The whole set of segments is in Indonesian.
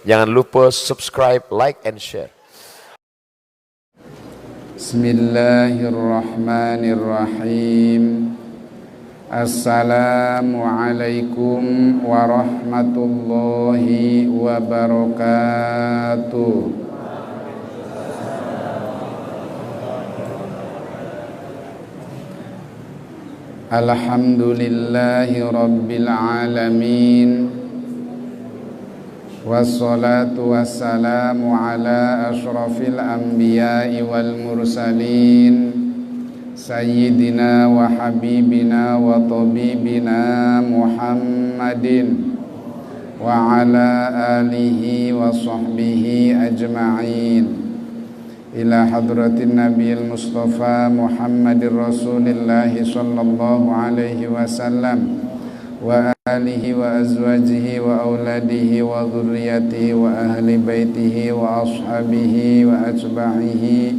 Jangan lupa subscribe, like, and share. Bismillahirrahmanirrahim. Assalamualaikum warahmatullahi wabarakatuh. Alhamdulillahi rabbil alamin. Wassalatu wassalamu ala ashrafil anbiya'i wal mursalin Sayyidina wa habibina wa tabibina Muhammadin wa ala alihi wa sahbihi ajma'in ila hadratin nabiyil mustafa Muhammadir rasulillahi sallallahu alaihi wasallam wa alihi wa azwajihi wa auladihi wa dhurriyyatihi wa ahli baitihi wa ashabihi wa atba'ihi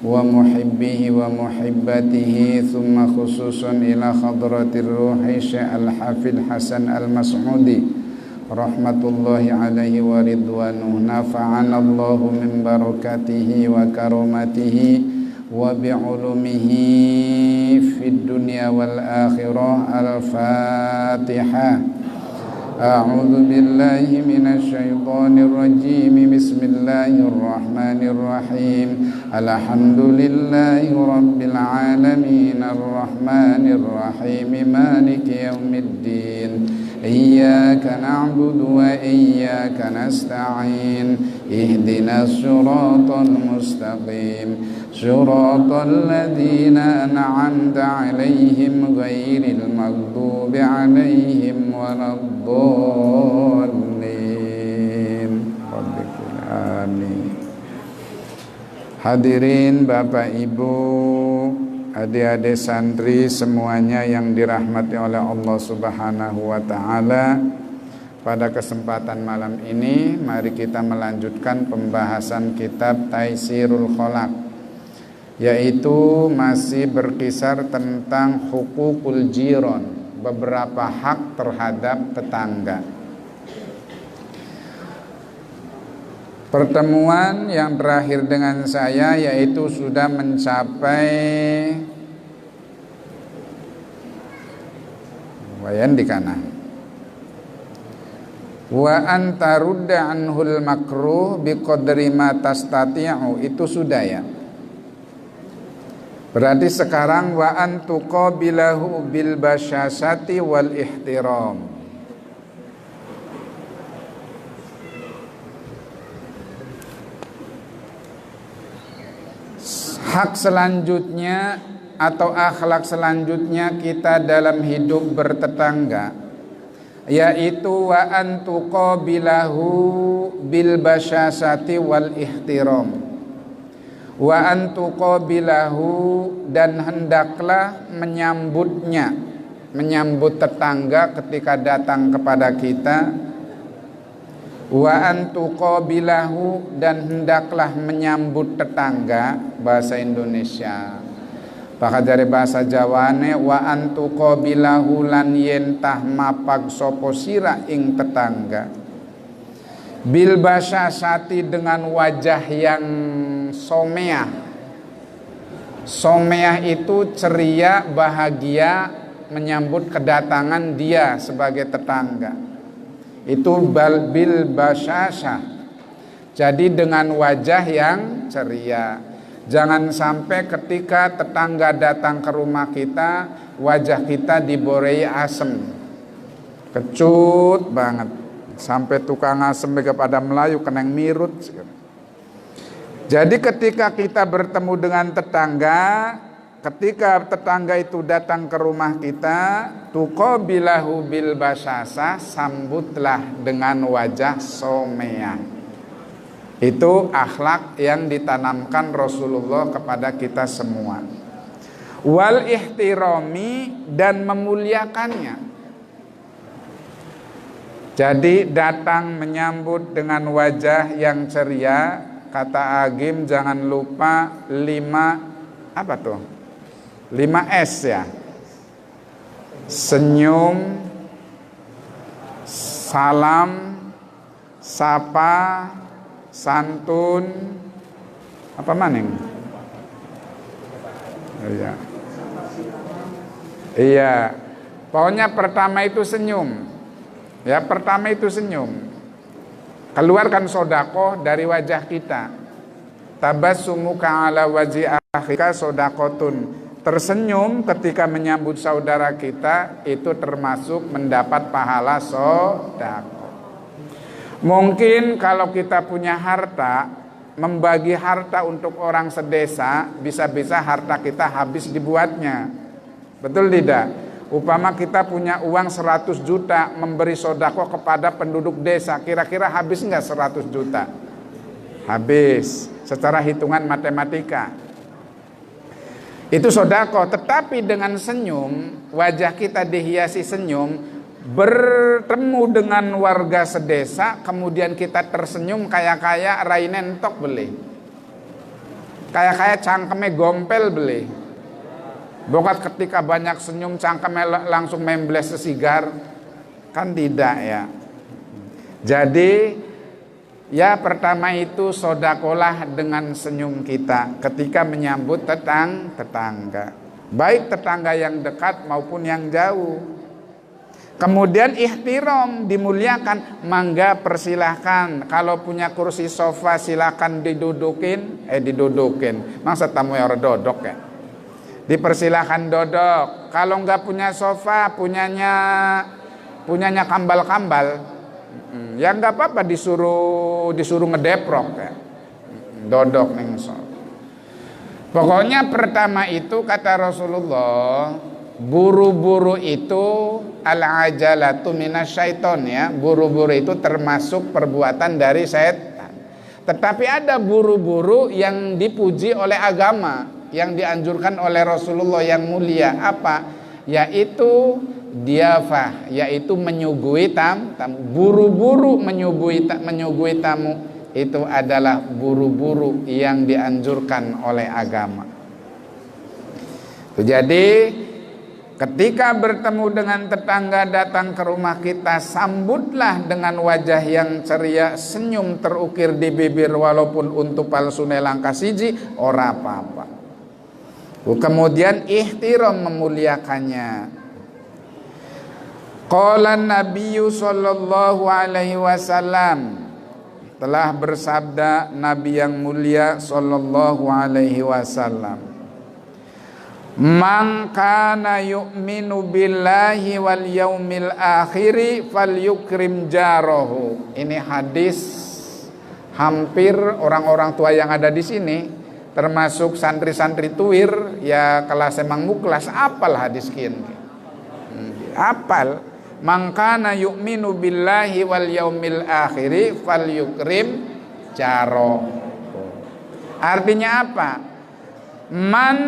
wa muhibbihi wa muhibbatihi, thumma khususan ila hadratir ruhi Syekh Al-Hafidh Hasan Al-Mas'udi rahmatullahi alaihi wa ridwanuh. Nafa'anallahu min barakatihi wa karamatihi wa bi'ulumihi fid dunya wal akhirah. Al-Fatihah. A'udzu billahi minasy syaithanir rajim. Bismillahirrahmanirrahim. Alhamdulillahi rabbil alamin arrahmanir rahim maliki yaumiddin. Iyyaka na'budu wa iyyaka nasta'in. Ihdinas siratal mustaqim. Siratal ladzina an'amta 'alaihim ghairil maghdubi 'alaihim waladdallin. Amin. Hadirin Bapak Ibu, adik-adik santri semuanya yang dirahmati oleh Allah Subhanahu wa taala. Pada kesempatan malam ini mari kita melanjutkan pembahasan kitab Taisirul Khalaq, yaitu masih berkisar tentang hukukul jiron, beberapa hak terhadap tetangga. Pertemuan yang terakhir dengan saya yaitu sudah mencapai wayan di kanan. Wa antarudda anhul makruh biqadri ma tastati'u, itu sudah ya. Berarti sekarang wa antuqabilahu bil basyasati wal ihtiram. Hak selanjutnya atau akhlak selanjutnya kita dalam hidup bertetangga, yaitu wa antuqabilahu bil basyasati wal ihtiram. Wa antuqabilahu, dan hendaklah menyambutnya, menyambut tetangga ketika datang kepada kita. Wa antuqabilahu, dan hendaklah menyambut tetangga, bahasa Indonesia. Bahkan dari bahasa Jawane, wa antuqabilahu lan yentah mapag sapa sira ing tetangga. Bil basyasati, dengan wajah yang someah. Someah itu ceria, bahagia menyambut kedatangan dia sebagai tetangga. Itu bil basyasah. Jadi dengan wajah yang ceria. Jangan sampai ketika tetangga datang ke rumah kita, wajah kita diborei asem, kecut banget, sampai tukang asem kepada Melayu keneng mirut. Jadi ketika kita bertemu dengan tetangga, ketika tetangga itu datang ke rumah kita, tuqabilahu bil basyasah, sambutlah dengan wajah someah. Itu akhlak yang ditanamkan Rasulullah kepada kita semua. Wal ihtirami, dan memuliakannya. Jadi datang menyambut dengan wajah yang ceria. Kata Agim jangan lupa 5 apa tuh? 5S ya. Senyum, salam, sapa, santun, apa maning? Iya. Iya. Pokoknya pertama itu senyum. Ya, pertama itu senyum. Keluarkan sodako dari wajah kita. Tabassumuka ala wajhi akhika sodakotun. Tersenyum ketika menyambut saudara kita itu termasuk mendapat pahala sodako. Mungkin kalau kita punya harta, membagi harta untuk orang sedesa, bisa-bisa harta kita habis dibuatnya. Betul tidak? Upama kita punya uang 100 juta memberi sodako kepada penduduk desa, kira-kira habis nggak 100 juta? Habis, secara hitungan matematika. Itu sodako, tetapi dengan senyum, wajah kita dihiasi senyum, bertemu dengan warga sedesa, kemudian kita tersenyum kayak rainentok beli. Kayak cangkeme gompel beli. Bukan ketika banyak senyum cangkeme langsung membles sesigar. Kan tidak ya. Jadi ya pertama itu sodakolah dengan senyum kita ketika menyambut tetangga. Baik tetangga yang dekat maupun yang jauh. Kemudian ihtiram, dimuliakan, mangga persilahkan. Kalau punya kursi sofa silakan didudukin. Masa tamu yang dodok ya? Dipersilahkan dodok. Kalau nggak punya sofa, punyanya kambal-kambal, ya nggak apa-apa, disuruh ngedeprok ya. Dodok neng so. Pokoknya pertama itu kata Rasulullah, buru-buru itu al-ajalatu minasyaiton ya. Buru-buru itu termasuk perbuatan dari setan. Tetapi ada buru-buru yang dipuji oleh agama, yang dianjurkan oleh Rasulullah yang mulia, apa? Yaitu diafah, yaitu menyuguhi tamu. Buru-buru menyuguhi tamu itu adalah buru-buru yang dianjurkan oleh agama. Jadi ketika bertemu dengan tetangga datang ke rumah kita, sambutlah dengan wajah yang ceria, senyum terukir di bibir walaupun untuk palsu nelangka siji ora apa-apa. Kemudian ihtiram, memuliakannya. Qala Nabiyyu sallallahu alaihi wasallam, telah bersabda Nabi yang mulia sallallahu alaihi wasallam, man kana yu'minu billahi wal yaumil akhiri falyukrim jarahu. Ini hadis hampir orang-orang tua yang ada di sini, termasuk santri-santri tuir ya, kelas emang muklas apal hadis kieu. Apal, man kana yu'minu billahi wal yaumil akhiri falyukrim jarahu. Artinya apa? Man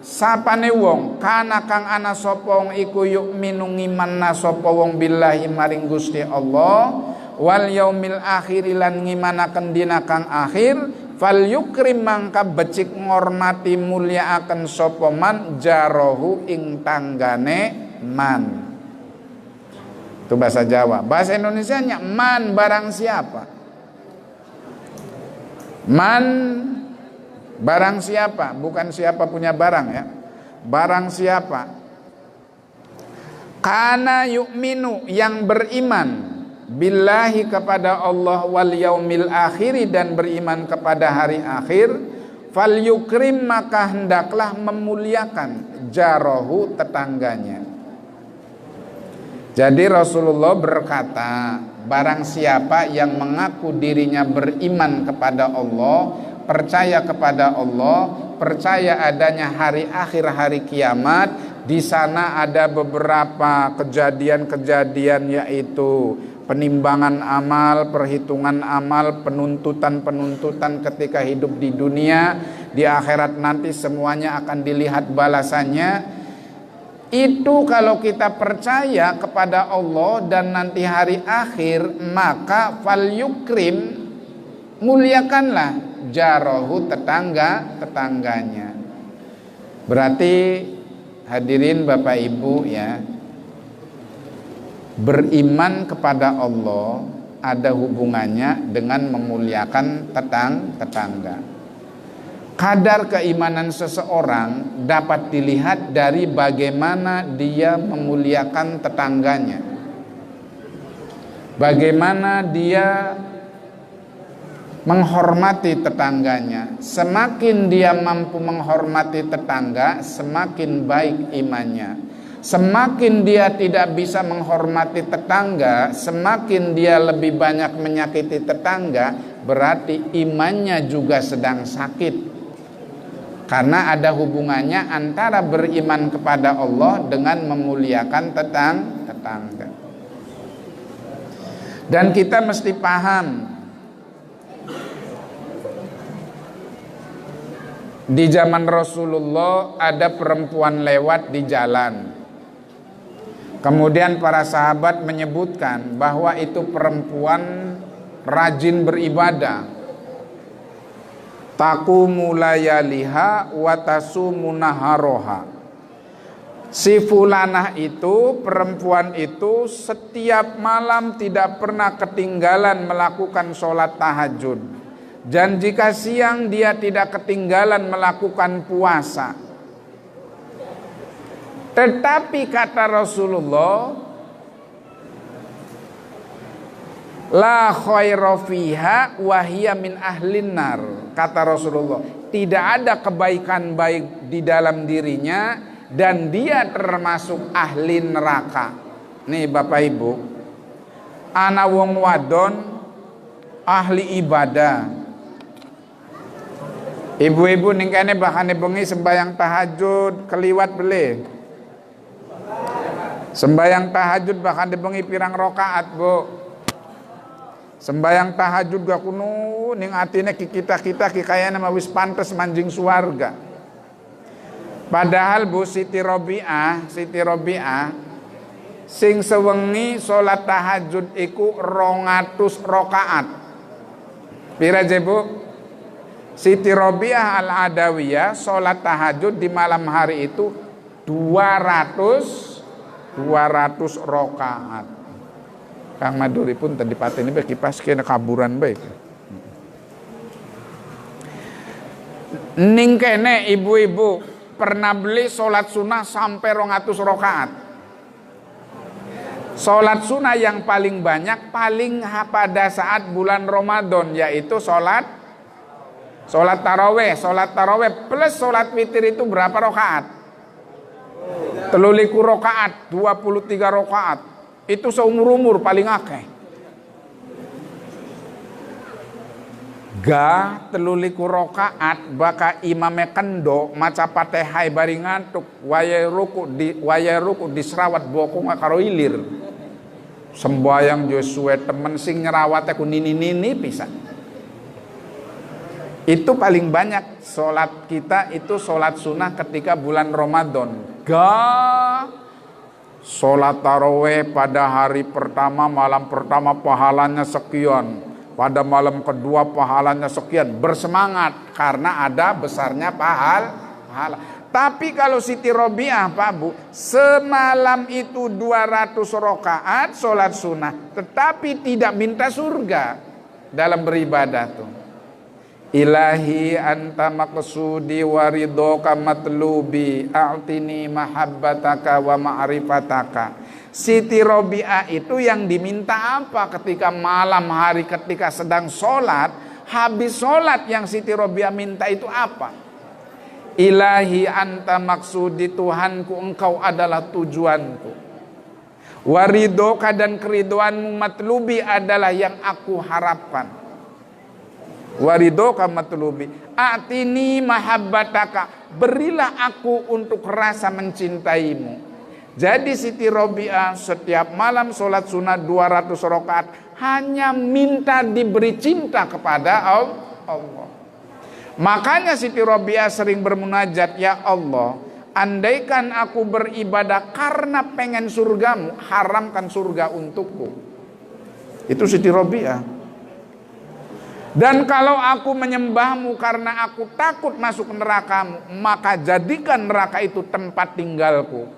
sapane wong kana kang ana sapa wong iku yu'minu ngimanna sapa wong billahi maring Gusti Allah, wal yaumil akhir lan ngimanaken dina kang akhir, fal yukrim mangka becik ngormati mulyaaken sapa man jarahu ing tanggane man. Itu bahasa Jawa. Bahasa Indonesianya man barang siapa. Man barang siapa, bukan siapa punya barang ya. Barang siapa kana yu'minu yang beriman billahi kepada Allah, wal yaumil akhiri dan beriman kepada hari akhir, fal yukrim maka hendaklah memuliakan jarahu tetangganya. Jadi Rasulullah berkata, barang siapa yang mengaku dirinya beriman kepada Allah, percaya kepada Allah, percaya adanya hari akhir, hari kiamat, di sana ada beberapa kejadian-kejadian, yaitu penimbangan amal, perhitungan amal, penuntutan ketika hidup di dunia, di akhirat nanti semuanya akan dilihat balasannya. Itu kalau kita percaya kepada Allah dan nanti hari akhir, maka fal yukrim, muliakanlah jarahu tetangganya. Berarti hadirin Bapak Ibu ya, beriman kepada Allah ada hubungannya dengan memuliakan tetangga. Kadar keimanan seseorang dapat dilihat dari bagaimana dia memuliakan tetangganya. Bagaimana dia menghormati tetangganya. Semakin dia mampu menghormati tetangga, semakin baik imannya. Semakin dia tidak bisa menghormati tetangga, semakin dia lebih banyak menyakiti tetangga, berarti imannya juga sedang sakit. Karena ada hubungannya antara beriman kepada Allah dengan memuliakan tetangga. Dan kita mesti paham, di zaman Rasulullah ada perempuan lewat di jalan. Kemudian para sahabat menyebutkan bahwa itu perempuan rajin beribadah. Taqumu layaliha wa tasumu naharoha. Si fulanah itu, perempuan itu setiap malam tidak pernah ketinggalan melakukan sholat tahajud. Dan jika siang dia tidak ketinggalan melakukan puasa. Tetapi kata Rasulullah, la khaira fiha wa hiya min ahlin nar. Kata Rasulullah, tidak ada kebaikan baik di dalam dirinya dan dia termasuk ahli neraka. Nih Bapak Ibu, ana wong wadon ahli ibadah. Ibu-ibu ning kene bahane bengi sembayang tahajud keliwat beli. Sembayang tahajud bahkan bengi pirang rakaat, Bu. Sembayang tahajud gak kuno ning atine kita kayaknya wis pantes manjing suarga. Padahal Bu Siti Robiah sing sewengi salat tahajud iku 200 rakaat. Pira je Bu? Siti Robiah Al-Adawiyah salat tahajud di malam hari itu 200 rakaat. Kang Maduri pun tadi pateni bae kipas kena kaburan baik. Ning kene ibu-ibu pernah beli sholat sunnah sampai 200 rakaat. Sholat sunnah yang paling banyak pada saat bulan Ramadan, yaitu sholat taraweh. Sholat taraweh plus sholat witir itu berapa rakaat? 23 rakaat, 23 rakaat. Itu seumur-umur paling akeh. Ga 23 rakaat baka imame kendo maca Fatihah bari ngantuk waya ruku diserawat bokong karo ilir. Sembayang jo suwe temen sing nyerawate ku nini-nini pisan. Itu paling banyak sholat kita itu sholat sunnah ketika bulan Ramadan. Sholat taraweh pada hari pertama, malam pertama pahalanya sekian, pada malam kedua pahalanya sekian, bersemangat karena ada besarnya pahala. Tapi kalau Siti Robiah Pak Bu, semalam itu 200 rakaat sholat sunnah, tetapi tidak minta surga dalam beribadah tuh. Ilahi anta maqsudi waridhoka matlubi a'tini mahabbataka wa ma'rifataka. Siti Robiah itu yang diminta apa ketika malam hari ketika sedang sholat, habis sholat yang Siti Robiah minta itu apa? Ilahi anta maksudi, Tuhanku engkau adalah tujuanku. Waridhoka dan keriduanmu, matlubi adalah yang aku harapkan. Waridhoka matlubi atini mahabbataka, berilah aku untuk rasa mencintaimu. Jadi Siti Robiah setiap malam sholat sunnah 200 rakaat hanya minta diberi cinta kepada Allah. Makanya Siti Robiah sering bermunajat, ya Allah, andaikan aku beribadah karena pengen surgamu, haramkan surga untukku. Itu Siti Robiah. Dan kalau aku menyembahmu karena aku takut masuk nerakamu, maka jadikan neraka itu tempat tinggalku.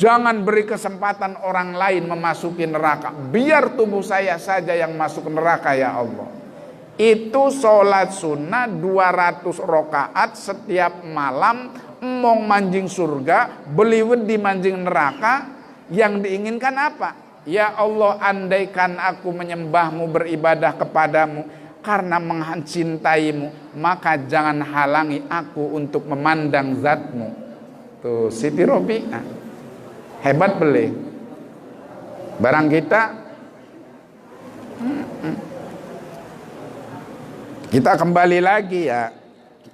Jangan beri kesempatan orang lain memasuki neraka. Biar tubuh saya saja yang masuk neraka ya Allah. Itu sholat sunnah 200 rakaat setiap malam. Mong manjing surga, beliwet di manjing neraka. Yang diinginkan apa? Ya Allah, andaikan aku menyembahmu, beribadah kepadamu karena mencintaimu, maka jangan halangi aku untuk memandang zatmu. Tuh Siti Robi'ah hebat beli. Barang kita kembali lagi ya.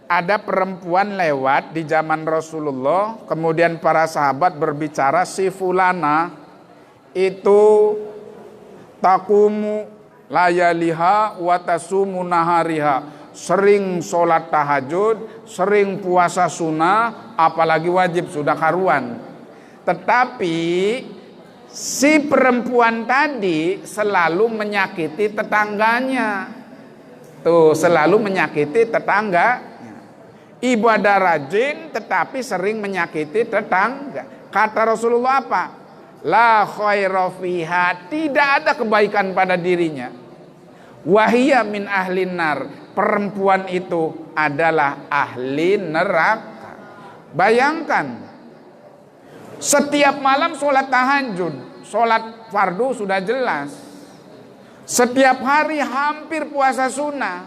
Ada perempuan lewat di zaman Rasulullah, kemudian para sahabat berbicara, si fulana itu takumu layaliha wa tasumu nahariha, sering sholat tahajud, sering puasa sunnah, apalagi wajib sudah karuan. Tetapi si perempuan tadi selalu menyakiti tetangganya. Tuh, selalu menyakiti tetangga. Ibadah rajin tetapi sering menyakiti tetangga. Kata Rasulullah apa? La khaira fiha, tidak ada kebaikan pada dirinya. Wahiyya min ahlin nar, perempuan itu adalah ahli neraka. Bayangkan, setiap malam sholat tahajud, sholat fardu sudah jelas. Setiap hari hampir puasa sunnah,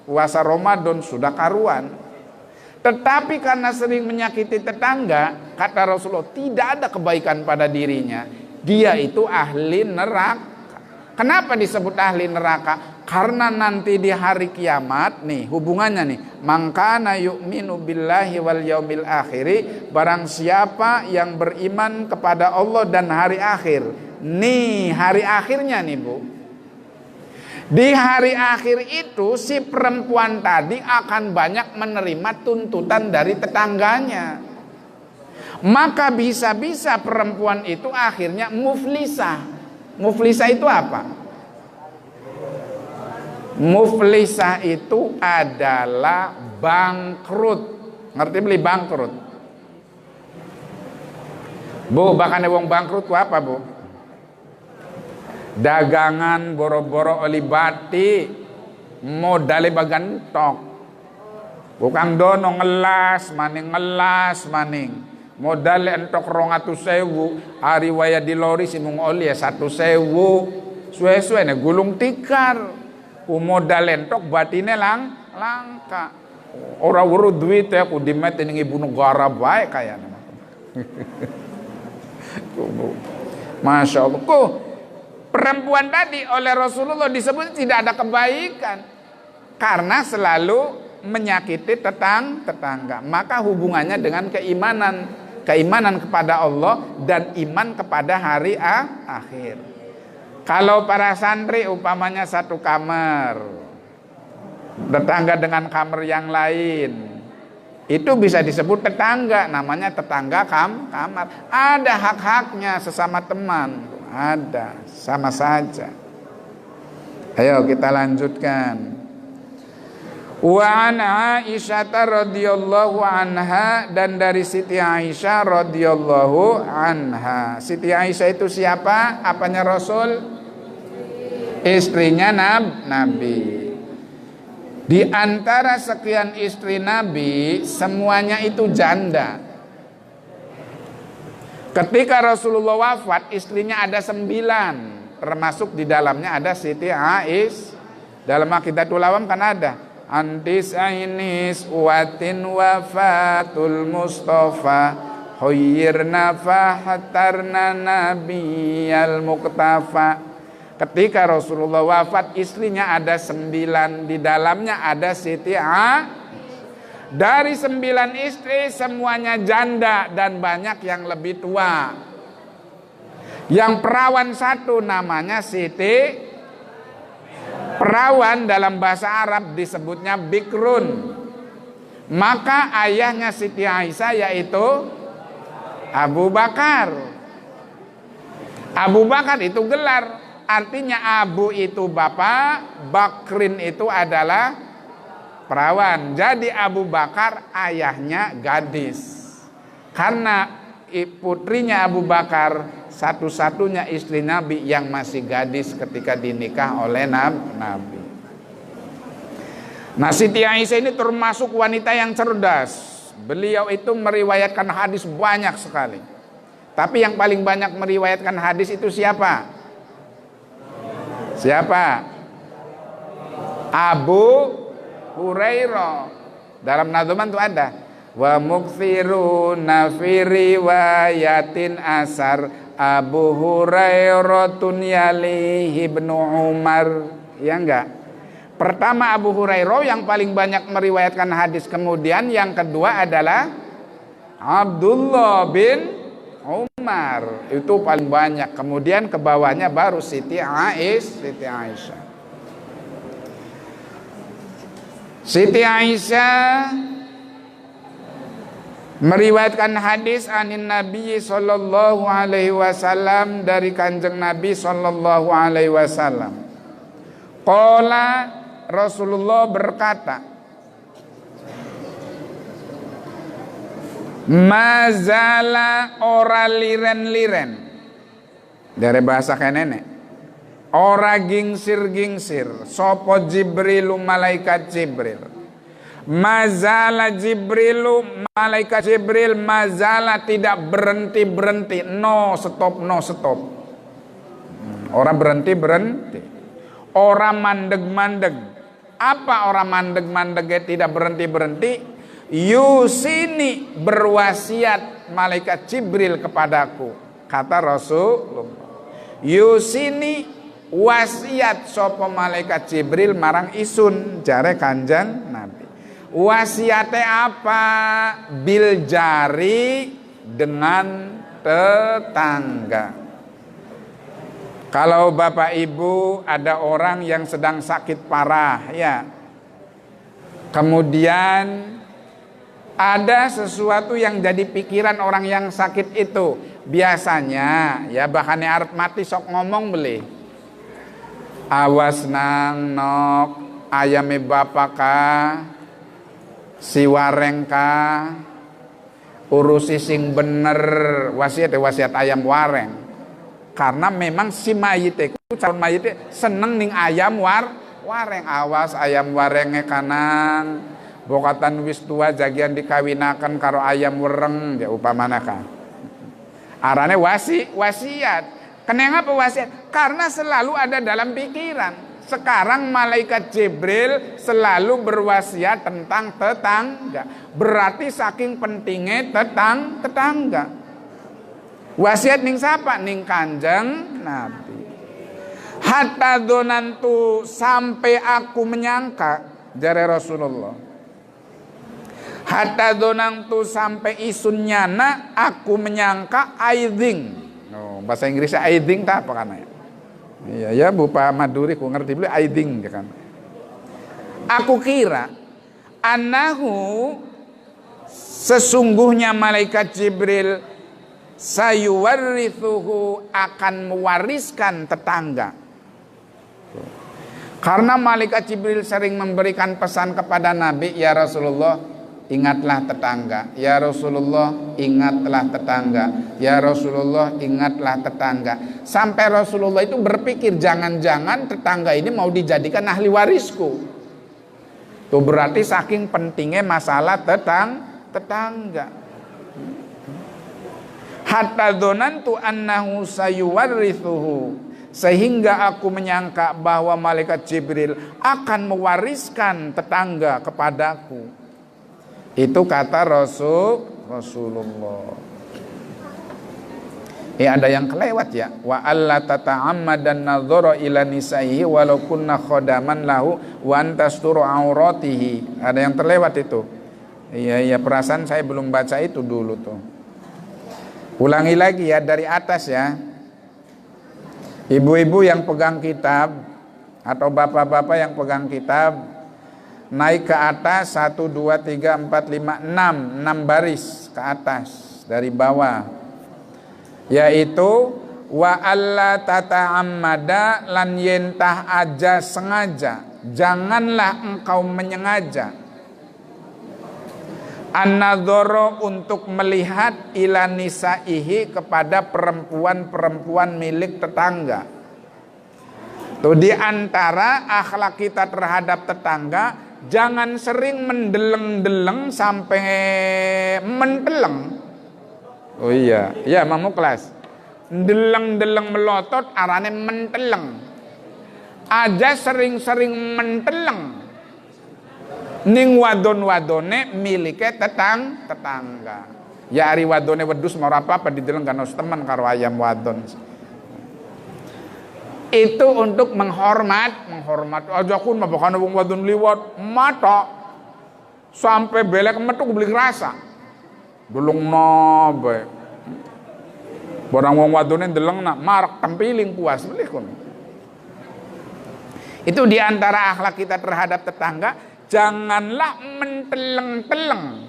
puasa Ramadan sudah karuan. Tetapi karena sering menyakiti tetangga, kata Rasulullah, tidak ada kebaikan pada dirinya. Dia itu ahli neraka. Kenapa disebut ahli neraka? Karena nanti di hari kiamat nih, hubungannya nih, mangkana yu'minu billahi wal yaumil akhiri, barang siapa yang beriman kepada Allah dan hari akhir. Nih hari akhirnya nih Bu. Di hari akhir itu si perempuan tadi akan banyak menerima tuntutan dari tetangganya. Maka bisa-bisa perempuan itu akhirnya muflisah. Muflisah itu apa? Muflisah itu adalah bangkrut. Ngerti beli bangkrut? Bu, bahkan wong bangkrut itu apa Bu? Dagangan boro-boro olibati, modal bagantok, bukan dono ngelas maning, modal entok 200.000, hari waya di lori simung oli 100.000, suwe-suwe ne gulung tikar, modal entok batine langka, ora wuru duit ya ku dimet ning ibu negara bae kayane. Masya Allah. Perempuan tadi oleh Rasulullah disebut tidak ada kebaikan karena selalu menyakiti tetangga. Maka hubungannya dengan keimanan kepada Allah dan iman kepada hari akhir. Kalau para santri umpamanya satu kamar, tetangga dengan kamar yang lain, itu bisa disebut tetangga, namanya tetangga kamar. Ada hak-haknya sesama teman. Ada, sama saja. Ayo kita lanjutkan. Wa an Aisyah radhiyallahu anha, dan dari Siti Aisyah radhiyallahu anha. Siti Aisyah itu siapa? Apanya Rasul? Istrinya Nabi. Di antara sekian istri Nabi, semuanya itu janda. Ketika Rasulullah wafat, istrinya ada 9, termasuk di dalamnya ada Siti Aisyah. Dalam Aqidatul Awam kan ada antis ainis watin wafatul Mustafa khayyirna fahatarna nabiyal muktafa. Ketika Rasulullah wafat, istrinya ada 9, di dalamnya ada Siti Aisyah. Dari 9 istri semuanya janda dan banyak yang lebih tua. Yang perawan satu namanya Siti. Perawan dalam bahasa Arab disebutnya bikrun. Maka ayahnya Siti Aisyah yaitu Abu Bakar. Abu Bakar itu gelar, artinya Abu itu bapak, Bakrin itu adalah perawan. Jadi Abu Bakar ayahnya gadis. Karena putrinya Abu Bakar satu-satunya istri Nabi yang masih gadis ketika dinikah oleh Nabi. Nah, Siti Aisyah ini termasuk wanita yang cerdas. Beliau itu meriwayatkan hadis banyak sekali. Tapi yang paling banyak meriwayatkan hadis itu siapa? Siapa? Abu Hurairah. Dalam Nadzuman itu ada wa mukthiruna fi riwayatin asar Abu Hurairah yalihi Ibnu Umar. Ya enggak? Pertama Abu Hurairah yang paling banyak meriwayatkan hadis, kemudian yang kedua adalah Abdullah bin Umar, itu paling banyak, kemudian ke bawahnya baru Siti Aisyah. Siti Aisyah meriwayatkan hadis anin Nabi sallallahu alaihi wasallam, dari Kanjeng Nabi sallallahu alaihi wasallam. Qala, Rasulullah berkata, mazala ora liren-liren, dari bahasa nenek, ora gingsir-gingsir sopo Jibrilu malaikat Jibril. Mazala Jibrilu malaikat Jibril, mazala tidak berhenti-berhenti, no stop. Ora berhenti-berhenti, ora mandeg-mandeg. Apa ora mandeg-mandegnya tidak berhenti-berhenti? Yusini, berwasiat malaikat Jibril kepadaku, kata Rasulullah. Yusini, wasiat sopo malaikat Jibril marang isun, jare Kanjeng Nabi. Wasiate apa? Bil jari, dengan tetangga. Kalau Bapak Ibu ada orang yang sedang sakit parah, ya, kemudian ada sesuatu yang jadi pikiran orang yang sakit itu, biasanya ya bahane arep mati sok ngomong beli, awas nang nok ayame bapak ka, si wareng ka, urusi sing bener, wasiat ayam wareng. Karena memang si mayit itu, calon mayit seneng ning ayam wareng. Awas ayam warenge kanang bokatan wis tua jagian dikawinakan karo ayam wereng, ya upamana ka. Arane wasiat. Kenapa wasiat? Karena selalu ada dalam pikiran. Sekarang malaikat Jibril selalu berwasiat tentang tetangga. Berarti saking pentingnya tetangga. Wasiat ning sapa? Ning Kanjeng Nabi. Hatta donantu, sampai aku menyangka, jare Rasulullah. Hatta donantu, sampai isunyana aku menyangka aiding. Oh, bahasa Inggrisnya aiding tak apa karena? Iya ya, Bupa Maduri ku ngerti beli aiding kan. Aku kira annahu, sesungguhnya malaikat Jibril sayuwarithuhu, akan mewariskan tetangga. Karena malaikat Jibril sering memberikan pesan kepada Nabi, ya Rasulullah, ingatlah tetangga. Ya Rasulullah, ingatlah tetangga. Ya Rasulullah, ingatlah tetangga. Sampai Rasulullah itu berpikir, jangan-jangan tetangga ini mau dijadikan ahli warisku. Tuh berarti saking pentingnya masalah tetangga. Hatta dzanantu annahu sayuwarithuhu, sehingga aku menyangka bahwa malaikat Jibril akan mewariskan tetangga kepadaku. Itu kata Rasulullah. Ada yang kelewat ya. Wa alla tata'ammadan nadhara ila nisaihi walau kunna khadaman lahu wa antasturu auratihi. Ada yang terlewat itu. Iya, perasaan saya belum baca itu dulu tuh. Ulangi lagi ya dari atas ya. Ibu-ibu yang pegang kitab atau bapak-bapak yang pegang kitab, naik ke atas 1, 2, 3, 4, 5, 6 baris ke atas dari bawah. Yaitu wa alla tata'ammada, lan yentah aja sengaja, janganlah engkau menyengaja. An-nadhara untuk melihat ila nisaihi kepada perempuan-perempuan milik tetangga. Tuh di antara akhlak kita terhadap tetangga, jangan sering mendeleng-deleng sampai menteleng. Oh iya, ya mamu kelas. Deleng-deleng melotot arane menteleng. Aja sering-sering menteleng. Ning wadon-wadone milike tetangga. Ya ari wadone wedhus mau apa dideleng kan teman karo ayam wadon. Itu untuk menghormat aja kun mah bukan wong wadon liwat mata sampai belek metu beli rasa dulung bae barang wong wadone ndeleng nak marak tempiling puas beli kun. Itu diantara akhlak kita terhadap tetangga, janganlah menteleng-teleng.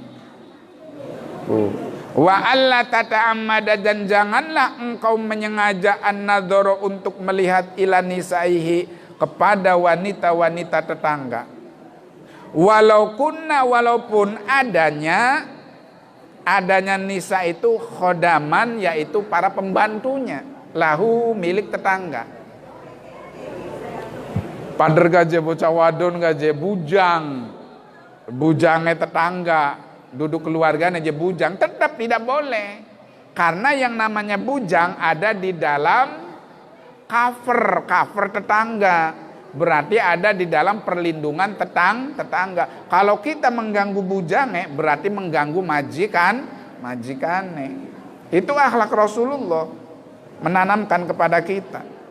Wa alla tata'ammada, dan janganlah engkau menyengaja an-nadhara untuk melihat ila nisaihi kepada wanita-wanita tetangga. Walaupun adanya nisa itu khodaman, yaitu para pembantunya, lahu milik tetangga. Pader gaje bocah wadon gaje bujangnya tetangga, duduk keluarganya aja bujang, tetap tidak boleh. Karena yang namanya bujang ada di dalam cover tetangga. Berarti ada di dalam perlindungan tetangga. Kalau kita mengganggu bujangnya berarti mengganggu majikannya. Itu akhlak Rasulullah menanamkan kepada kita.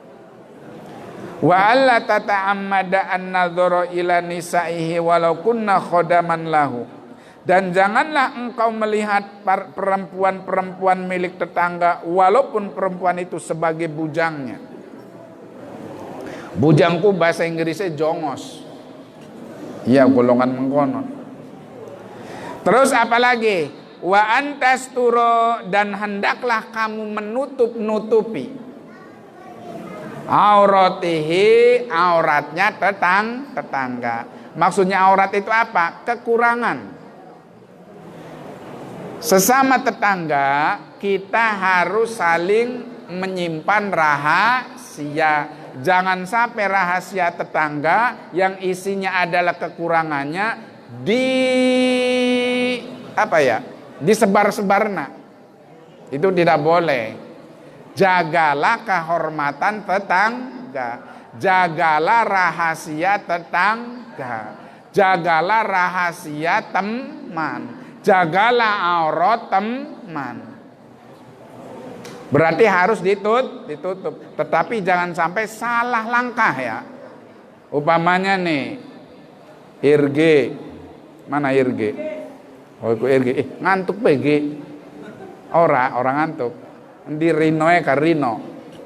Wa alla tata'ammada an-nadhara ila nisaihi walau kunna khodaman lahu. Dan janganlah engkau melihat perempuan-perempuan milik tetangga walaupun perempuan itu sebagai bujangnya. Bujangku bahasa Inggrisnya jongos. Iya, golongan mengkonon. Terus apalagi? Wa antasturo, dan hendaklah kamu menutupi auratihi, auratnya tetangga. Maksudnya aurat itu apa? Kekurangan. Sesama tetangga kita harus saling menyimpan rahasia. Jangan sampai rahasia tetangga yang isinya adalah kekurangannya disebar-sebarna. Itu tidak boleh. Jagalah kehormatan tetangga, jagalah rahasia tetangga, jagalah rahasia teman, jagalah aurat teman. Berarti harus ditutup. Tetapi jangan sampai salah langkah ya. Umpamanya nih, Irge, mana Irge? Oh, itu Irge. Ngantuk PG. Orang ngantuk. Di Rinoe ke Rino.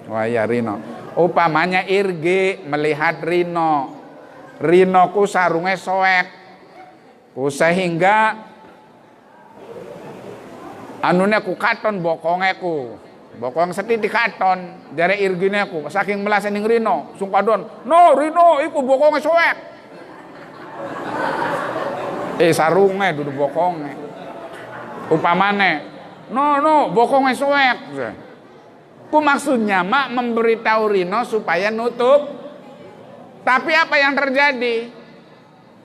Wah ya Rino. Umpamanya Irge melihat Rino. Rinoku sarungnya soek. Sehingga anunya ku katon bokongeku. Bokong seti di katon. Dari Irgine ku saking melasening Rino. Sungkadon. No Rino iku bokonge soek. Sarungnya duduk bokonge. Upamane. No, bokongnya soek. Ku maksudnya mak memberitahu Rino supaya nutup. Tapi apa yang terjadi?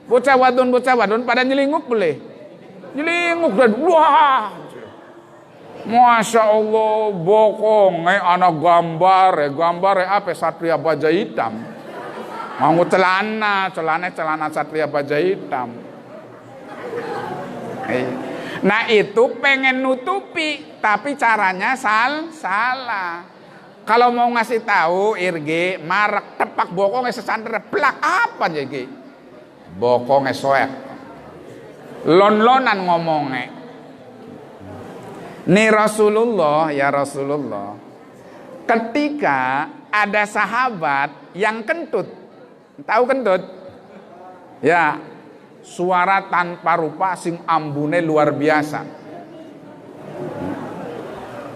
Bocah wadon pada nyelinguk boleh. Nyelinguk dan wah. Masya Allah, bokongnya anak gambar apa Satria Baja Hitam. Mau celana Satria Baja Hitam. Nah itu pengen nutupi, tapi caranya salah. Kalau mau ngasih tahu Irge, marek tepak bokongnya sesandera plak apa jadi? Bokongnya soek. Lon-lonan ngomongnya. Nih Rasulullah, ya Rasulullah. Ketika ada sahabat yang kentut. Tahu kentut? Ya. Suara tanpa rupa sing ambune luar biasa.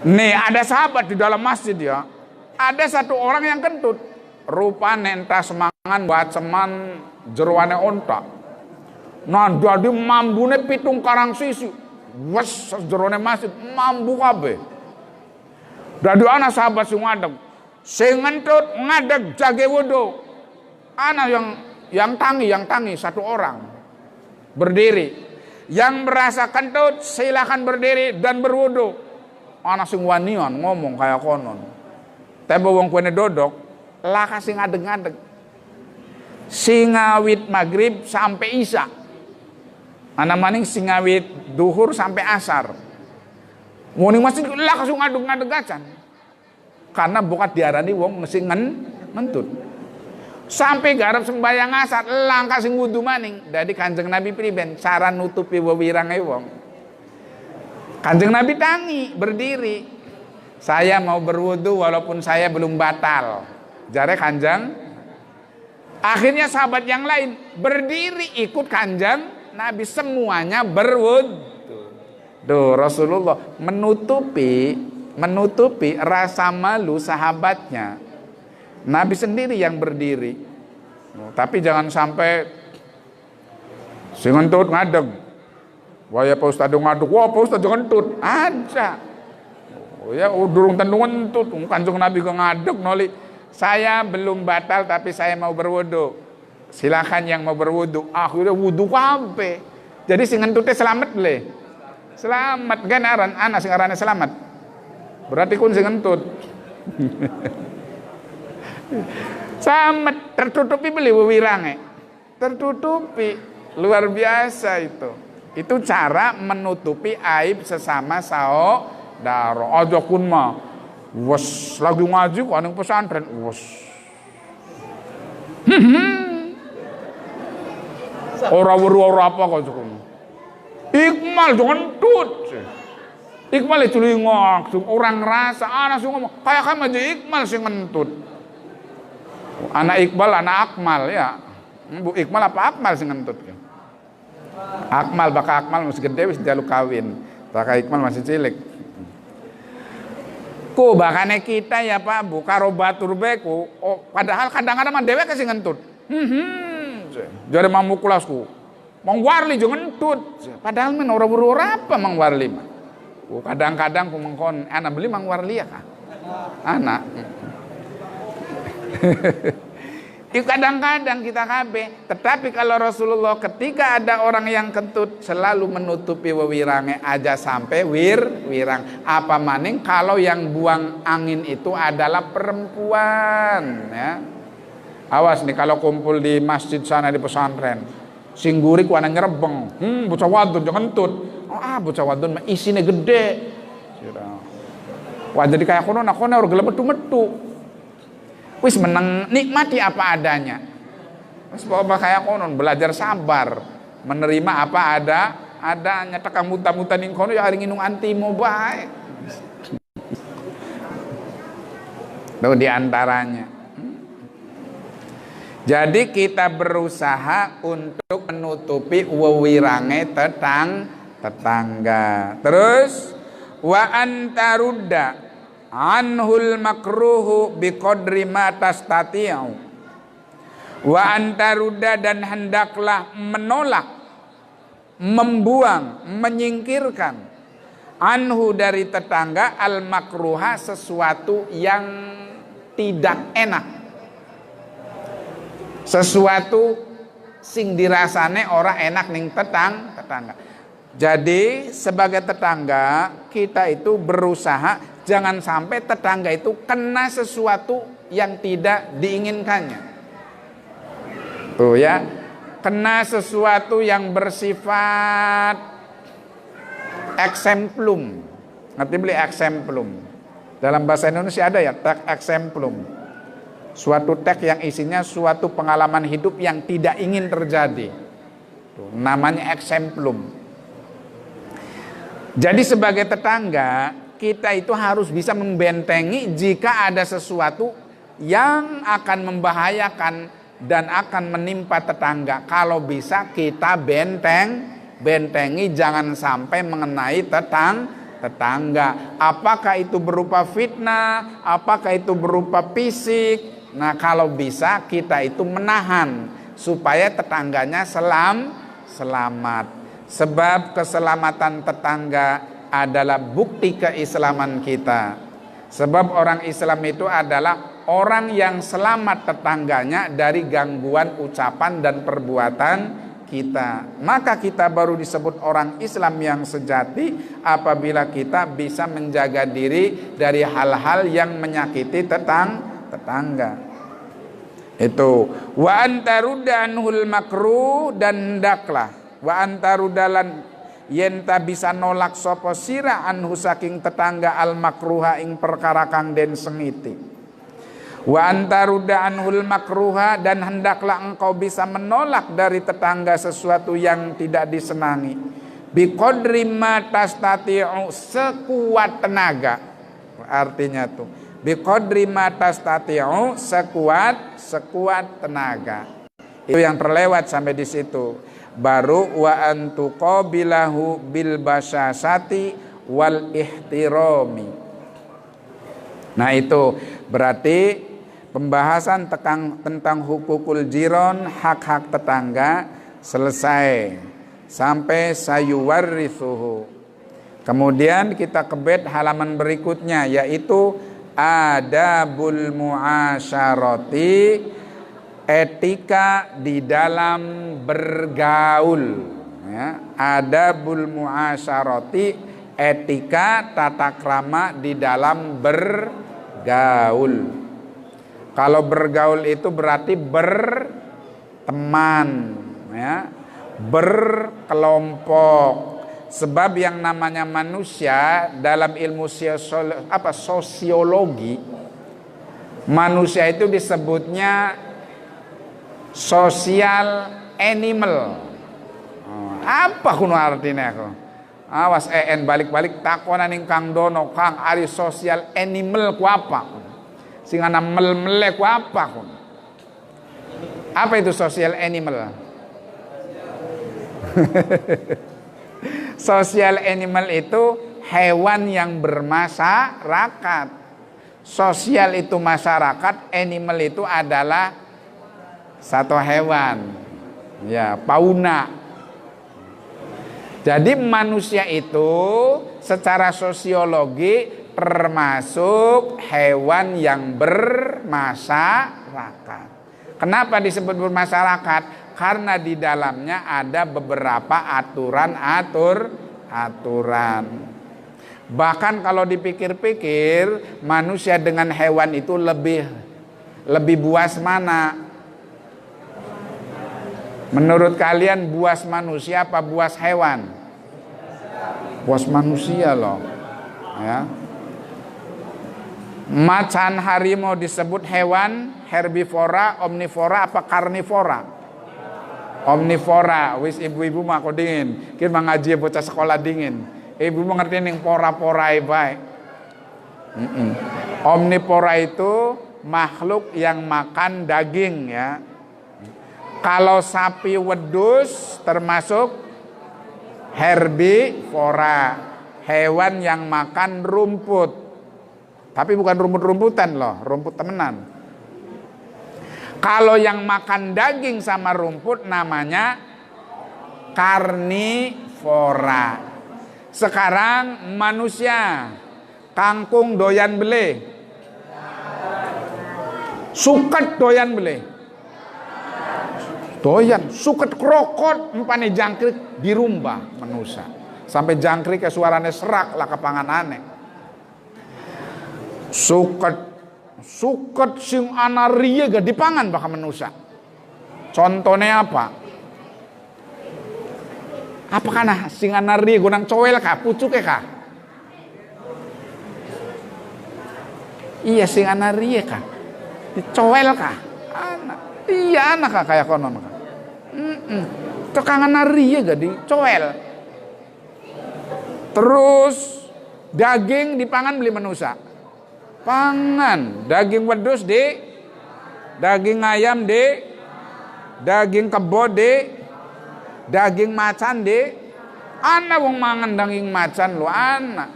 Nih ada sahabat di dalam masjid ya. Ada satu orang yang kentut. Rupanya entah semangan buat seman jeruane onta. Nah, jadi mambune pitung karang sisi. Wes sejerone masjid mambu kabeh. Dadi ana sahabat sing ngadeg. Sing ngentut ngadeg jage wudu. Ana yang tangi satu orang. Berdiri. Yang merasa kentut silakan berdiri dan berwudu. Ana sing wanian ngomong kayak konon. Tembe wong kuene dodok, laka sing ngadeg-ngadeg. Singawit maghrib sampai isya. Ana maning singawit duhur sampai asar. Wong masjid lah kasih ngadeg-ngadeg acan. Karena bukan diarani wong mesti ngentut. Sampai garap sembahyang asar langkah sing wudu maning. Dadi Kanjeng Nabi priben cara nutupi wewirange wong. Kanjeng Nabi tangi berdiri. Saya mau berwudu walaupun saya belum batal. Jare Kanjeng. Akhirnya sahabat yang lain berdiri ikut Kanjeng Nabi, semuanya berwudu. Duh, Rasulullah menutupi rasa malu sahabatnya. Nabi sendiri yang berdiri. Tapi jangan sampai sing ngentut ngadeg. Wah ya Pak Ustadz ngadeg, wah Pak Ustadz ngentut. Aja. Oh ya durung tentu ngentut. Kanjeng Nabi ke ngadeg noli. Saya belum batal tapi saya mau berwudu. Silakan yang mau berwudu. Akhirnya wudu kabeh. Jadi sing ngentute selamat le. Selamat kan anak sing arane selamat. Berarti kun sing ngentut. Selamat tertutupi beli wewirange. Tertutupi. Luar biasa itu. Itu cara menutupi aib sesama saudara. Aja kun mah wes lagi ngaji kok ning pesantren. Wes. Ora weru ora apa kok cukup. Iqmal jangan tut. Iqmal itu lingok, orang ngerasa anak sing ngomong kayak kamu aja Iqmal sing ngentut. Anak Iqbal, anak Akmal ya. Bu Iqmal apa Akmal sing ngentut ya. Akmal baka Akmal masih gede wis jaluk kawin. Baka Iqmal masih cilik. Ku bakane kita ya Pak Bu karo batur beku, padahal kadang-kadang dewek sing ngentut. Jadi mamu kelasku, Mang Warli jangan ngentut. Padahal men ora apa Mang Warli mah. Kadang-kadang ku mengkon anak beli Mang Warli ya kah? Anak. Itu kadang-kadang kita kabeh. Tetapi kalau Rasulullah ketika ada orang yang kentut selalu menutupi wewirange aja sampai wirang. Apa maning kalau yang buang angin itu adalah perempuan ya. Awas nih kalau kumpul di masjid sana di pesantren. Singgurik wana nyerebeng. Bocah wadon jangan tut. Bocah wadon mah isine gede. Wah jadi kayak kono ora gelem metu-metu. Wis menang nikmati apa adanya. Wis bawa kayak kono belajar sabar, menerima apa adanya. Tekang muta-muta ning kono ya ari nginung antimo bae. Itu di antaranya. Jadi kita berusaha untuk menutupi wewirange tetangga. Terus wa antarudda anhul makruhu biqadri ma tastati'u. Wa antarudda dan hendaklah menolak, membuang, menyingkirkan anhu dari tetangga al makruha sesuatu yang tidak enak. Sesuatu sing dirasane ora enak ning tetangga. Jadi sebagai tetangga kita itu berusaha jangan sampai tetangga itu kena sesuatu yang tidak diinginkannya. Tuh ya, kena sesuatu yang bersifat exemplum. Ngerti beli exemplum? Dalam bahasa Indonesia ada ya tag exemplum. Suatu teks yang isinya suatu pengalaman hidup yang tidak ingin terjadi. Tuh, namanya exemplum. Jadi sebagai tetangga kita itu harus bisa membentengi jika ada sesuatu yang akan membahayakan dan akan menimpa tetangga. Kalau bisa kita bentengi jangan sampai mengenai tetangga. Apakah itu berupa fitnah, apakah itu berupa fisik. Nah kalau bisa kita itu menahan supaya tetangganya selamat. Sebab keselamatan tetangga adalah bukti keislaman kita. Sebab orang Islam itu adalah orang yang selamat tetangganya dari gangguan ucapan dan perbuatan kita. Maka kita baru disebut orang Islam yang sejati apabila kita bisa menjaga diri dari hal-hal yang menyakiti tetangga. Itu wa antarudanhul makruh, dan hendaklah wa antarudalan yen ta bisa nolak sapa sira anhu saking tetangga al makruha ing perkara kang den sengiti. Wa antaruda anhul makruha, dan hendaklah engkau bisa menolak dari tetangga sesuatu yang tidak disenangi. Bi qadri ma tastati'u, sekuat tenaga. Artinya tuh bi qadri ma tastati'u, sekuat tenaga. Itu yang terlewat sampai di situ. Baru wa antuqabilahu bil basyasati wal ihtirami. Nah itu berarti pembahasan tentang hukukul jiron, hak-hak tetangga selesai sampai sayuwarrithuhu. Kemudian kita ke bait halaman berikutnya, yaitu adabul muasyarati, etika di dalam bergaul, ya. Adabul muasyarati, etika tata krama di dalam bergaul. Kalau bergaul itu berarti berteman, ya, berkelompok. Sebab yang namanya manusia dalam ilmu sosiologi, manusia itu disebutnya social animal. Apa kuno artinya aku? Awas balik-balik takonan ning Kang Dono, Kang ari social animal ku apa? Sing ana mel-mele ku apa kun? Apa itu social animal? Social animal itu hewan yang bermasyarakat. Sosial itu masyarakat, animal itu adalah satu hewan, ya, fauna. Jadi manusia itu secara sosiologi termasuk hewan yang bermasyarakat. Kenapa disebut bermasyarakat? Karena di dalamnya ada beberapa aturan. Bahkan kalau dipikir-pikir, manusia dengan hewan itu lebih buas mana? Menurut kalian buas manusia apa buas hewan? Buas manusia loh, ya. Macan harimau disebut hewan herbivora, omnivora apa karnivora? Omnivora. Wis ibu-ibu mah kok dingin. Kita ngaji bocah sekolah dingin. Ibu mengerti ning pora-pora bae. Omnivora itu makhluk yang makan daging, ya. Kalau sapi wedus termasuk herbivora, hewan yang makan rumput. Tapi bukan rumput-rumputan loh, rumput temenan. Kalau yang makan daging sama rumput namanya karnivora. Sekarang manusia, kangkung doyan beli, suket doyan beli. Doyan, suket krokot, empane jangkrik dirumbah manusia. Sampai jangkrik ke suarane serak lah kepanganane. Suket sing ana riye gak dipangan bakal manusia. Contohnya apa? Apa kana sing ana riye gunang coel kah, pucuke kah? Iya sing ana riye kah? Dicoel kah? Anak. Iya anak kah kayak konon kah? Tekangan nari ya gak dicoel. Terus daging dipangan beli manusia. Pangan daging wedus di, daging ayam di, daging kebo di, daging macan di. Ana wong mangan daging macan lu anak.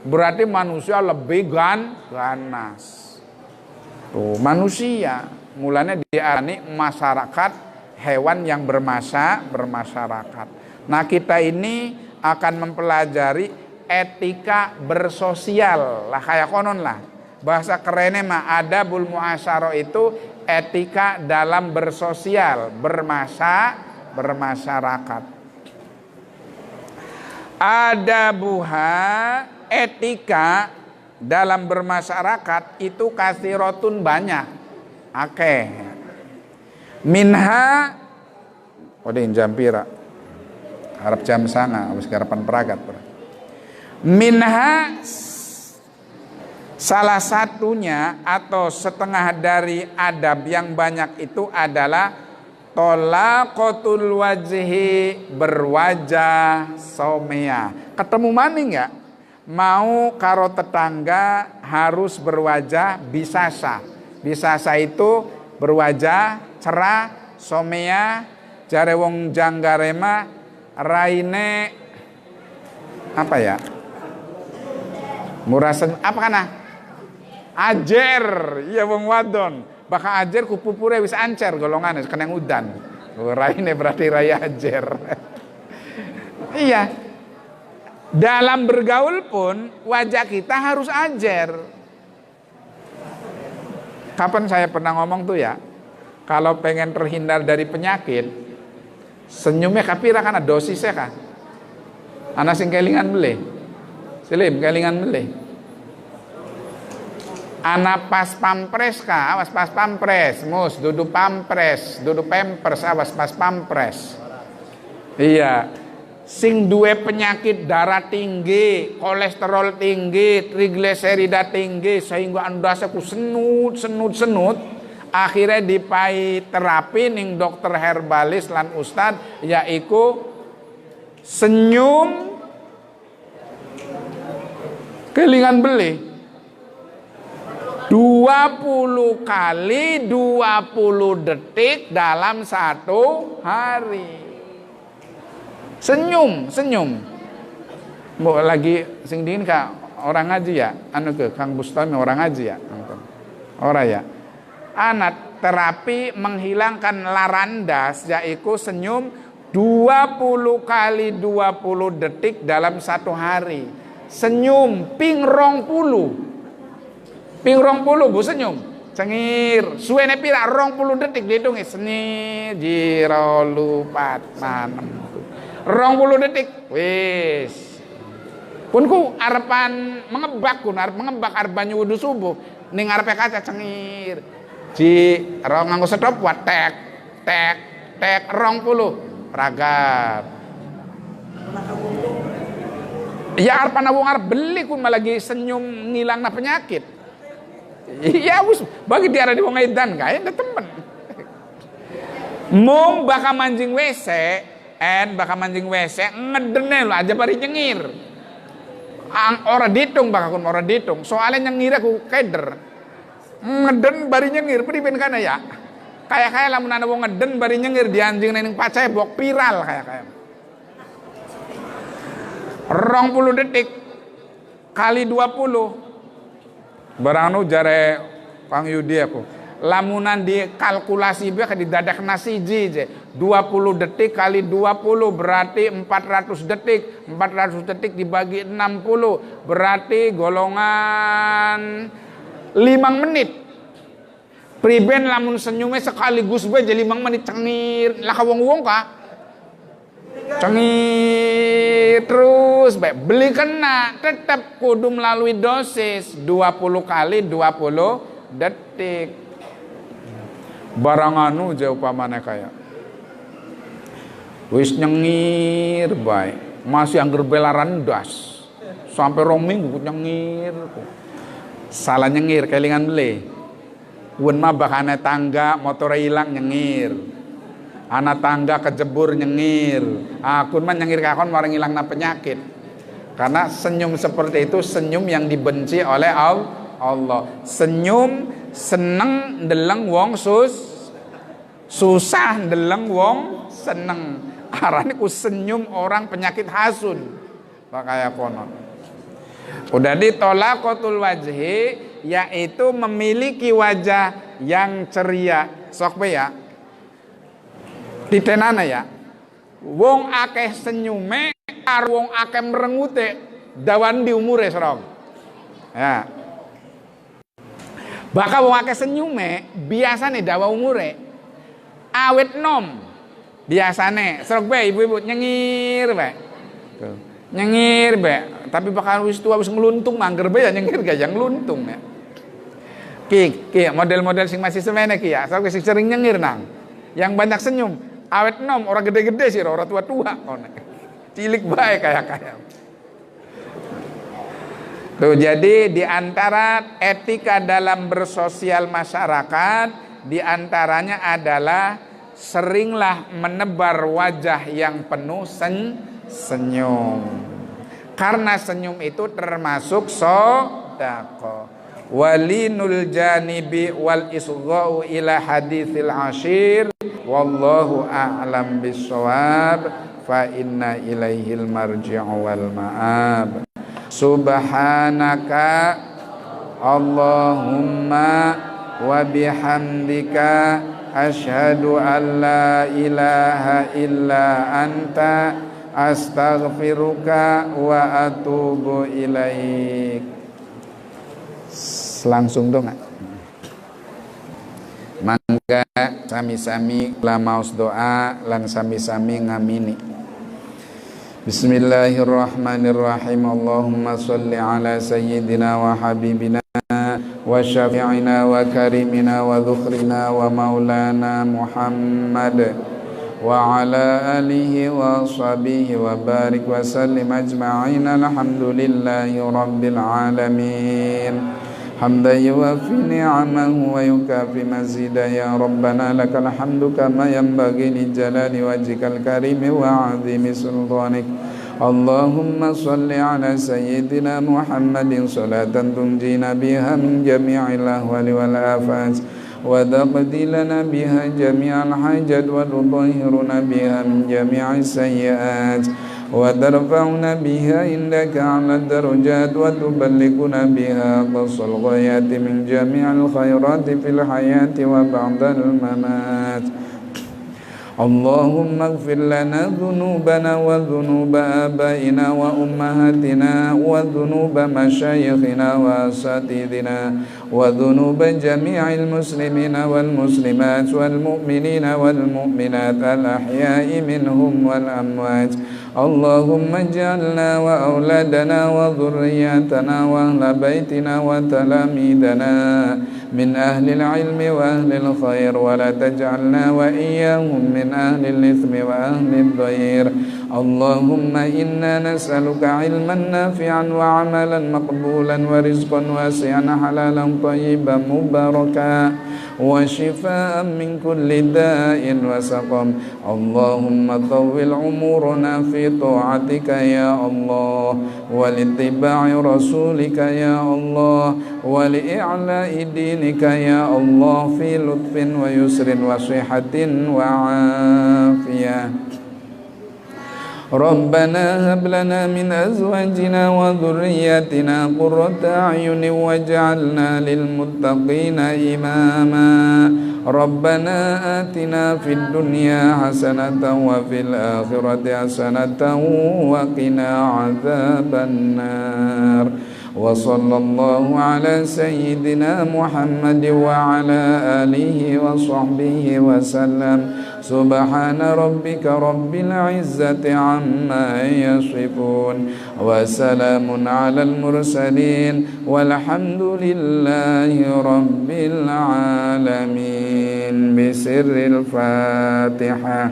Berarti manusia lebih ganas. Tuh manusia mulanya diarani masyarakat hewan yang bermasyarakat. Nah, kita ini akan mempelajari etika bersosial lah, kayak konon lah. Bahasa kerennya mah adabul muasyarah itu etika dalam bersosial, bermasyarakat. Adabuha, etika dalam bermasyarakat itu katsirotun, banyak. Oke. Minha odin jampira. Harap jam sanga, habis garapan peragat. Minha, salah satunya atau setengah dari adab yang banyak itu adalah tolaqatul wajhi, berwajah somea. Ketemu mani enggak? Mau karo tetangga harus berwajah bisasa. Bisasa itu berwajah cerah, somea jare wong janggarema raine apa ya? Murasen apa kana? Ajer, iya wong wadon. Baka ajer kupupure wis ancer golongan kena udan. Raine berarti raya ajer. Iya. Dalam bergaul pun wajah kita harus ajer. Kapan saya pernah ngomong tuh ya, kalau pengen terhindar dari penyakit, senyumnya kapira kana dosisnya kah? Ana sing kelingan beli. Selim kelingan beli. Ana pas pampres kah? Awas pas pampres, mus dudu pampres, dudu pampers, awas pas pampres. Iya. Sing duwe penyakit darah tinggi, kolesterol tinggi, trigliserida tinggi, sehingga andase ku senut, akhirnya dipai terapi ning dokter herbalis lan ustad, yaiku senyum kelingan beli 20 kali 20 detik dalam satu hari. Senyum. Mau lagi sing dingin kak orang ngaji ya, anu ke Kang Bustami orang ngaji ya, orang ya. Anak terapi menghilangkan larandas, yaitu senyum 20 kali 20 detik dalam satu hari. Senyum ping rong puluh bu senyum. Cengir, suwene pira 20 detik dihitung seni jiro lupat manem. 20 detik, wis. Punku arepan mengebak, arep banyu wudu subuh, ning arepe kaca cengir. Ji ro nganggo stopwatch tek 20 ragap. Ya arepan wong arep beli kun lagi senyum ngilangna penyakit. Iya wis bagi diara di wong edan kae ndak temen. Mung baka manjing WC ngedene lho aja bari nyengir. Ora ditung bakakun ora ditung. Soalnya nyengir aku keder. Ngeden bari nyengir priben kana ya. Kayak lamun ana wong ngeden bari nyengir di anjing ning pacebok viral kayak. 20 detik kali 20. Barang nu jare Kang Yudi aku. Lamunan dikalkulasi biar didadak nasiji je 20 detik kali 20 berarti 400 detik 400 detik dibagi 60 berarti golongan 5 menit. Priben lamun senyumnya sekaligus bae jadi 5 menit cengir lah wong-wong kah cengir terus bae beli kena tetap kudu melalui dosis 20 kali 20 detik. Barang anu jauh pamane kaya wis nyengir bae masih angger belaran das sampai 2 minggu nyengir salah nyengir kelingan beli wen mah bakane tangga motor hilang nyengir anak tangga kejebur nyengir akun mah nyengir kakon marang hilangna penyakit karena senyum seperti itu senyum yang dibenci oleh Allah. Senyum seneng ndeleng wong susah ndeleng wong seneng. Arane ku senyum orang penyakit hasud. Kaya konon. Udah ditolaqatul wajhi yaitu memiliki wajah yang ceria. Sok be ya. Titenana ya. Wong akeh senyume karo wong akeh merengute dawan di umure serong. Ya. Bakal wong akeh senyume biasane dawa umure awet nom. Biasane serok bae ibu-ibu nyengir bae. Nyengir bae, tapi bakal wis tua wis ngluntung mangger bae ya nyengir gak yang ngluntung ya. Ki model-model sing masih semene ki ya, sok sing sering nyengir nang. Yang banyak senyum, awet nom, orang gede-gede sih, orang tua-tua kono. Cilik bae kayak. Tuh, jadi di antara etika dalam bersosial masyarakat, di antaranya adalah seringlah menebar wajah yang penuh senyum. Karena senyum itu termasuk sedekah. Walinul janibi wal isgha'u ila haditsil ashir wallahu a'lam bissawab fa inna ilaihil marji'u wal ma'ab. Subhanaka Allahumma wa bihamdika asyhadu an la ilaha illa anta astaghfiruka wa atubu ilaik. Langsung dong. Mangga sami-sami lamaos doa lan sami-sami ngamini. Bismillahirrahmanirrahim. Allahumma sholli ala sayyidina wa habibina wa syafi'ina wa karimina wa dhukhrina wa maulana Muhammad wa ala alihi wa ashabihi wa barik wa sallim ajma'in. Alhamdulillahi rabbil alamin. حمدا يوافي نعمه ويكافي مزيدا يا ربنا لك الحمد كما ينبغي لجلال وجهك الكريم وعظيم سلطانك. اللهم صل على سيدنا محمد صلاة تنجينا بها من جميع الأهوال والآفات وتقضي لنا بها جميع الحاجات وتطهرنا بها من جميع السيئات وترفعنا بها عندك على الدرجات وتبلغنا بها أقصى الغايات من جميع الخيرات في الحياة وبعد الممات. اللهم اغفر لنا ذنوبنا وذنوب آبائنا وأمهاتنا وذنوب مشايخنا وأساتذتنا وذنوب جميع المسلمين والمسلمات والمؤمنين والمؤمنات الأحياء منهم والأموات. اللهم اجعلنا وأولادنا وذرياتنا وأهل بيتنا وتلاميذنا من أهل العلم وأهل الخير ولا تجعلنا وإياهم من أهل الإثم وأهل الضير. اللهم إنا نسألك علما نافعا وعملا مقبولا ورزقا واسعا حلالا طيبا مباركا وشفاء من كل داء وسقم. اللهم طول عمرنا في طاعتك يا الله ولاتباع رسولك يا الله ولإعلاء دينك يا الله في لطف ويسر وصحة وعافية. ربنا هب لنا من أزواجنا وذرياتنا قرة أعين واجعلنا للمتقين إماما. ربنا آتنا في الدنيا حسنة وفي الآخرة حسنة وقنا عذاب النار. وصلى الله على سيدنا محمد وعلى آله وصحبه وسلم. سبحان ربك رب العزة عما يصفون وسلام على المرسلين والحمد لله رب العالمين. بسر الفاتحة.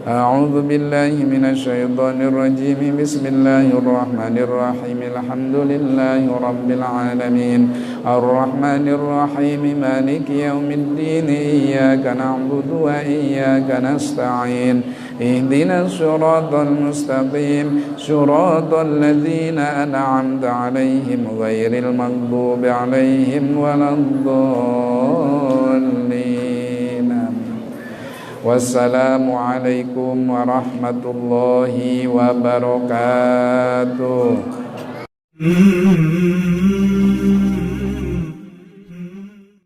أعوذ بالله من الشيطان الرجيم. بسم الله الرحمن الرحيم. الحمد لله رب العالمين الرحمن الرحيم مالك يوم الدين. إياك نعبد وإياك نستعين. اهدنا الصراط المستقيم صراط الذين أنعمت عليهم غير المغضوب عليهم ولا الضالين. Wassalamu alaikum warahmatullahi wabarakatuh.